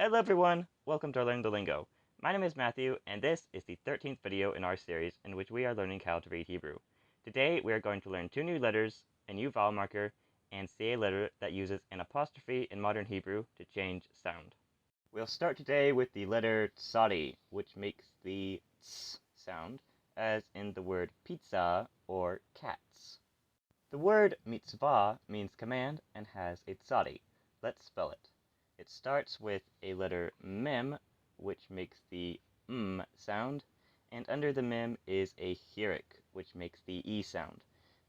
Hello everyone! Welcome to our Learning the Lingo. My name is Matthew, and this is the 13th video in our series in which we are learning how to read Hebrew. Today we are going to learn two new letters, a new vowel marker, and see a letter that uses an apostrophe in modern Hebrew to change sound. We'll start today with the letter Tsadi, which makes the ts sound, as in the word pizza or cats. The word mitzvah means command and has a Tsadi. Let's spell it. It starts with a letter mem, which makes the sound, and under the mem is a hirik, which makes the e sound.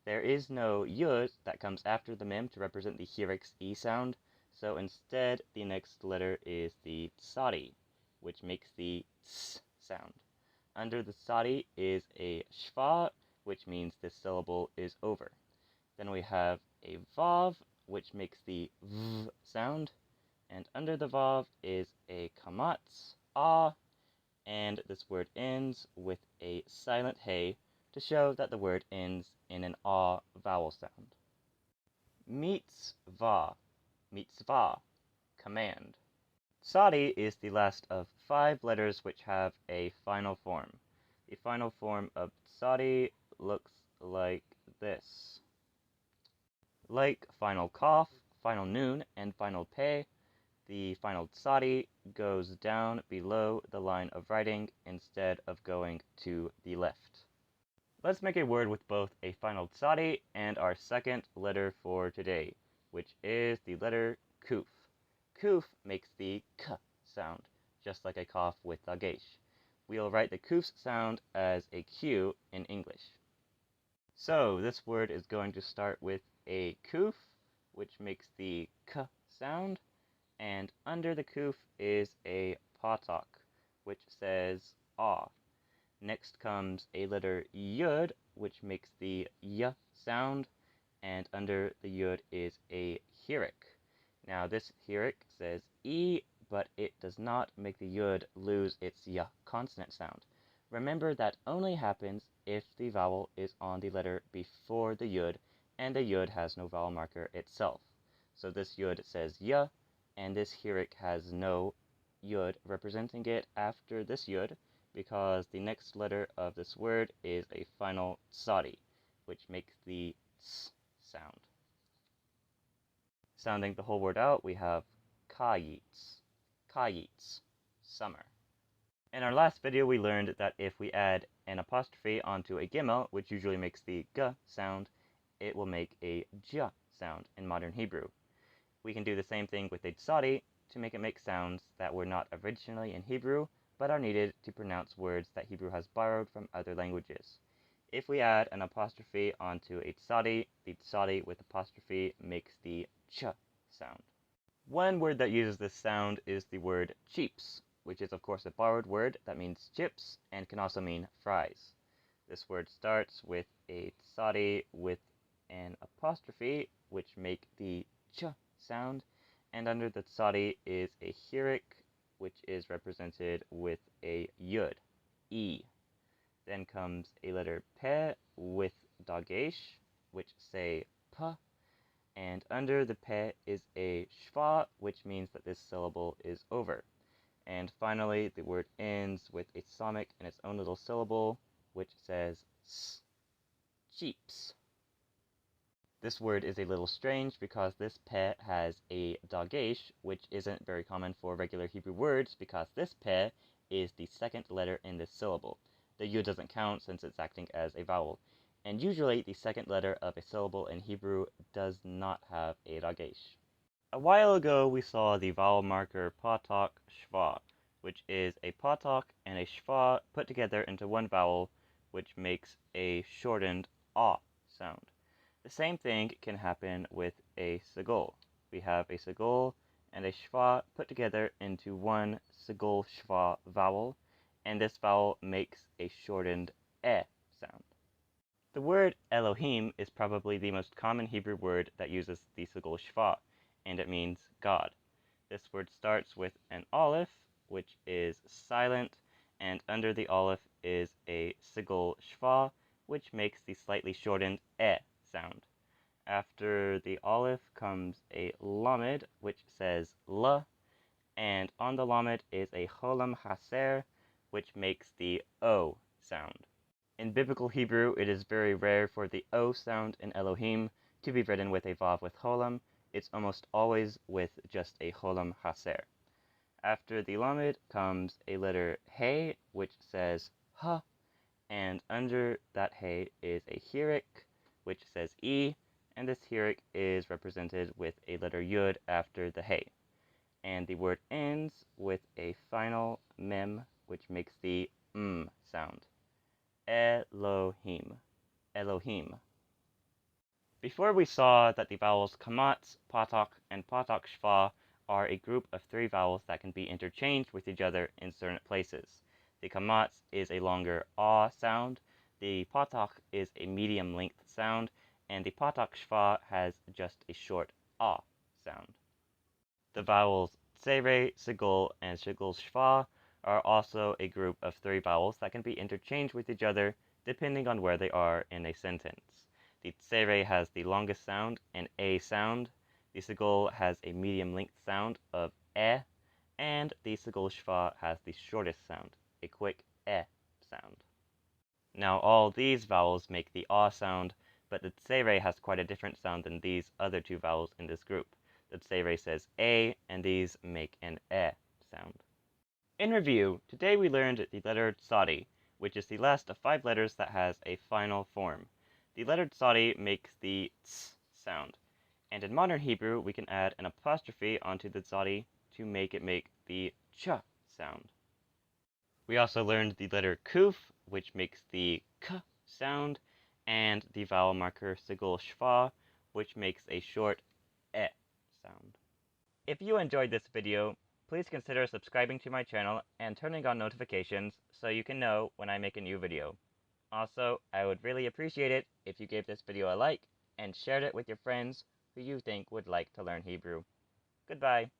There is no yud that comes after the mem to represent the hirik's e sound, so instead the next letter is the tsadi, which makes the ts sound. Under the tsadi is a sh'va, which means this syllable is over. Then we have a vav, which makes the v sound, and under the vav is a kamatz, and this word ends with a silent hey to show that the word ends in an vowel sound. Mitzvah, mitzvah, command. Tsadi is the last of 5 letters which have a final form. The final form of tsadi looks like this. Like final kaf, final nun, and final peh, the final tsadi goes down below the line of writing instead of going to the left. Let's make a word with both a final tsadi and our second letter for today, which is the letter kuf. Kuf makes the k sound, just like a cough with dagesh. We'll write the kuf's sound as a q in English. So this word is going to start with a kuf, which makes the k sound, and under the kuf is a patak, which says ah. Next comes a letter yud, which makes the y sound, and under the yud is a hirik. Now this hirik says e, but it does not make the yud lose its y consonant sound. Remember that only happens if the vowel is on the letter before the yud, and the yud has no vowel marker itself. So this yud says y, and this hirik has no yud representing it after this yud, because the next letter of this word is a final tsadi, which makes the ts sound. Sounding the whole word out, we have kayitz, kayitz, summer. In our last video, we learned that if we add an apostrophe onto a gimel, which usually makes the g sound, it will make a j sound in modern Hebrew. We can do the same thing with a tsadi to make it make sounds that were not originally in Hebrew, but are needed to pronounce words that Hebrew has borrowed from other languages. If we add an apostrophe onto a tsadi, the tsadi with apostrophe makes the ch sound. One word that uses this sound is the word cheeps, which is of course a borrowed word that means chips and can also mean fries. This word starts with a tsadi with an apostrophe, which make the ch sound, and under the tsadi is a hirik, which is represented with a yud, e. Then comes a letter peh with dagesh, which say p, and under the peh is a sh'va, which means that this syllable is over. And finally, the word ends with a samach in its own little syllable, which says s, cheeps. This word is a little strange because this peh has a dagesh, which isn't very common for regular Hebrew words because this peh is the second letter in this syllable. The yud doesn't count since it's acting as a vowel. And usually the second letter of a syllable in Hebrew does not have a dagesh. A while ago we saw the vowel marker patak sh'va, which is a patak and a sh'va put together into one vowel, which makes a shortened ah sound. The same thing can happen with a segol. We have a segol and a sh'va put together into one segol-sh'va vowel, and this vowel makes a shortened sound. The word Elohim is probably the most common Hebrew word that uses the segol-sh'va, and it means God. This word starts with an aleph, which is silent, and under the aleph is a segol-sh'va, which makes the slightly shortened sound. After the aleph comes a lamed, which says la, and on the lamed is a cholam chaser, which makes the O sound. In biblical Hebrew, it is very rare for the O sound in Elohim to be written with a vav with cholam. It's almost always with just a cholam chaser. After the lamed comes a letter he, which says ha, and under that he is a hirik, which says e, and this hirik is represented with a letter yud after the he. And the word ends with a final mem, which makes the sound. Elohim. Elohim. Before we saw that the vowels kamatz, patak, and patak-sh'va are a group of 3 vowels that can be interchanged with each other in certain places. The kamatz is a longer ah sound, the patak is a medium length sound, and the patak-sh'va has just a short ah sound. The vowels tsere, segol, and segol-sh'va are also a group of 3 vowels that can be interchanged with each other depending on where they are in a sentence. The tsere has the longest sound, an a sound, the segol has a medium length sound of and the segol-sh'va has the shortest sound, a quick sound. Now all these vowels make the ah sound, but the tsere has quite a different sound than these other 2 vowels in this group. The tsere says a, and these make an sound. In review, today we learned the letter Tsadi, which is the last of 5 letters that has a final form. The letter Tsadi makes the ts sound, and in modern Hebrew we can add an apostrophe onto the Tsadi to make it make the ch sound. We also learned the letter kuf, which makes the k sound, and the vowel marker segol-sh'va, which makes a short sound. If you enjoyed this video, please consider subscribing to my channel and turning on notifications so you can know when I make a new video. Also, I would really appreciate it if you gave this video a like and shared it with your friends who you think would like to learn Hebrew. Goodbye.